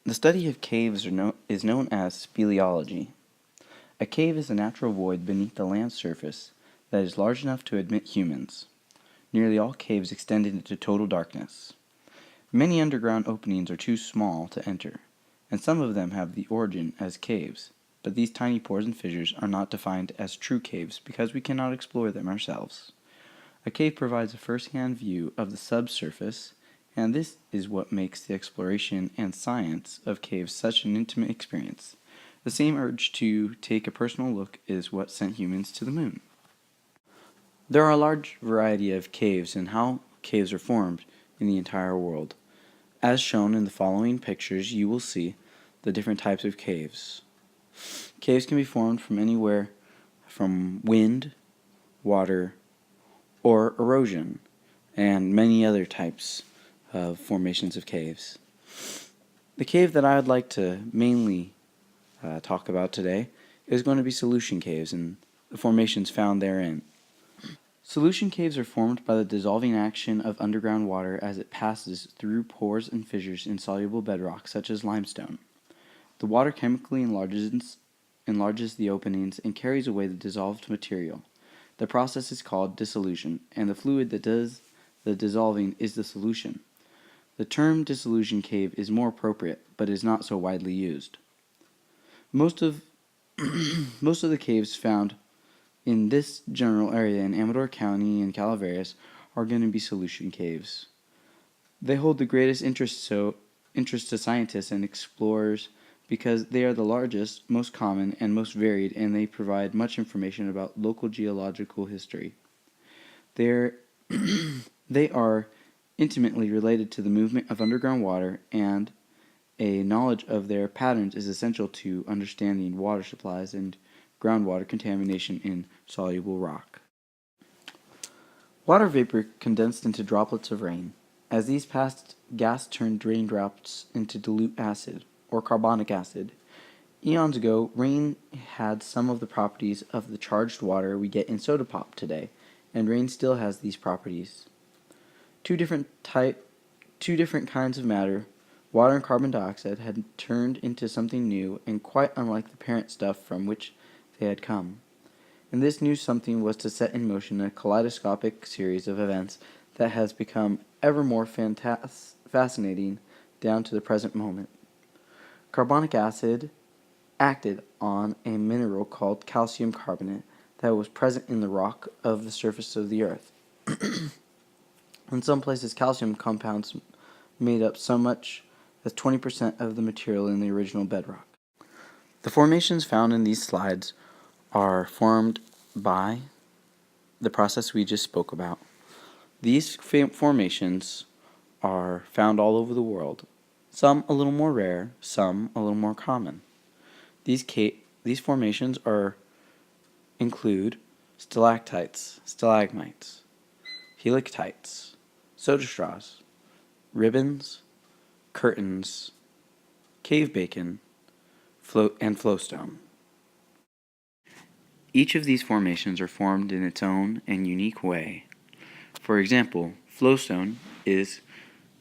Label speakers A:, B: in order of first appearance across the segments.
A: The study of caves is known as speleology. A cave is a natural void beneath the land surface that is large enough to admit humans. Nearly all caves extend into total darkness. Many underground openings are too small to enter, and some of them have the origin as caves, but these tiny pores and fissures are not defined as true caves because we cannot explore them ourselves. A cave provides a first-hand view of the subsurface, and this is what makes the exploration and science of caves such an intimate experience. The same urge to take a personal look is what sent humans to the moon. There are a large variety of caves and how caves are formed in the entire world. As shown in the following pictures, you will see the different types of caves. Caves can be formed from anywhere from wind, water, or erosion, and many other types of formations of caves. The cave that I would like to mainly talk about today is going to be solution caves and the formations found therein. Solution caves are formed by the dissolving action of underground water as it passes through pores and fissures in soluble bedrock such as limestone. The water chemically enlarges the openings and carries away the dissolved material. The process is called dissolution, and the fluid that does the dissolving is the solution. The term dissolution cave is more appropriate, but is not so widely used. Most of the caves found in this general area in Amador County and Calaveras are going to be solution caves. They hold the greatest interest to scientists and explorers because they are the largest, most common, and most varied, and they provide much information about local geological history. They are intimately related to the movement of underground water, and a knowledge of their patterns is essential to understanding water supplies and groundwater contamination in soluble rock. Water vapor condensed into droplets of rain. As these passed, gas turned raindrops into dilute acid, or carbonic acid. Eons ago, rain had some of the properties of the charged water we get in soda pop today, and rain still has these properties. Two different kinds of matter, water and carbon dioxide, had turned into something new and quite unlike the parent stuff from which they had come. And this new something was to set in motion a kaleidoscopic series of events that has become ever more fascinating down to the present moment. Carbonic acid acted on a mineral called calcium carbonate that was present in the rock of the surface of the earth. In some places, calcium compounds made up so much as 20% of the material in the original bedrock. The formations found in these slides are formed by the process we just spoke about. These formations are found all over the world, some a little more rare, some a little more common. These formations include stalactites, stalagmites, helictites, soda straws, ribbons, curtains, cave bacon, and flowstone. Each of these formations are formed in its own and unique way. For example, flowstone is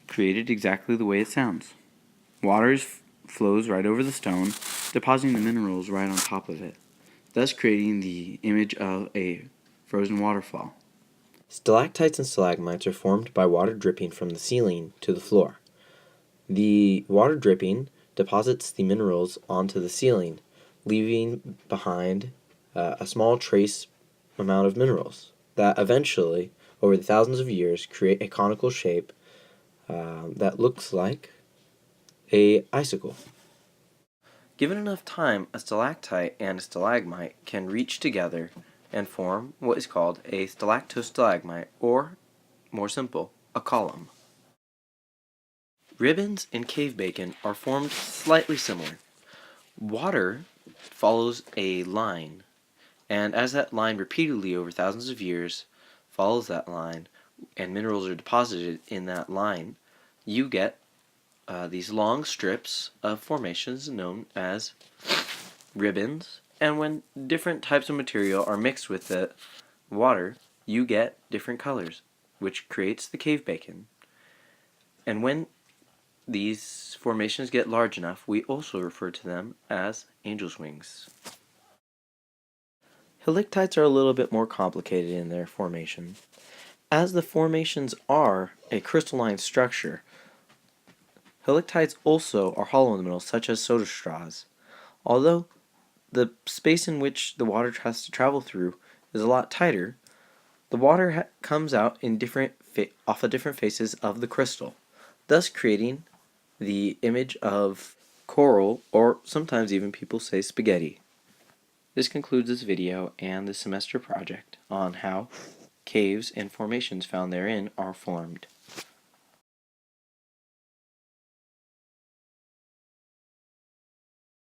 A: created exactly the way it sounds. Water flows right over the stone, depositing the minerals right on top of it, thus creating the image of a frozen waterfall.
B: Stalactites and stalagmites are formed by water dripping from the ceiling to the floor. The water dripping deposits the minerals onto the ceiling, leaving behind a small trace amount of minerals that eventually, over the thousands of years, create a conical shape that looks like an icicle.
C: Given enough time, a stalactite and a stalagmite can reach together and form what is called a stalactostalagmite, or, more simple, a column. Ribbons and cave bacon are formed slightly similar. Water follows a line, and as that line repeatedly over thousands of years follows that line, and minerals are deposited in that line, you get these long strips of formations known as ribbons, and when different types of material are mixed with the water, you get different colors, which creates the cave bacon. And when these formations get large enough, we also refer to them as angel's wings. Helictites are a little bit more complicated in their formation. As the formations are a crystalline structure, helictites also are hollow in the middle, such as soda straws. Although the space in which the water has to travel through is a lot tighter, the water comes out in off of different faces of the crystal, thus creating the image of coral, or sometimes even people say spaghetti. This concludes this video and the semester project on how caves and formations found therein are formed.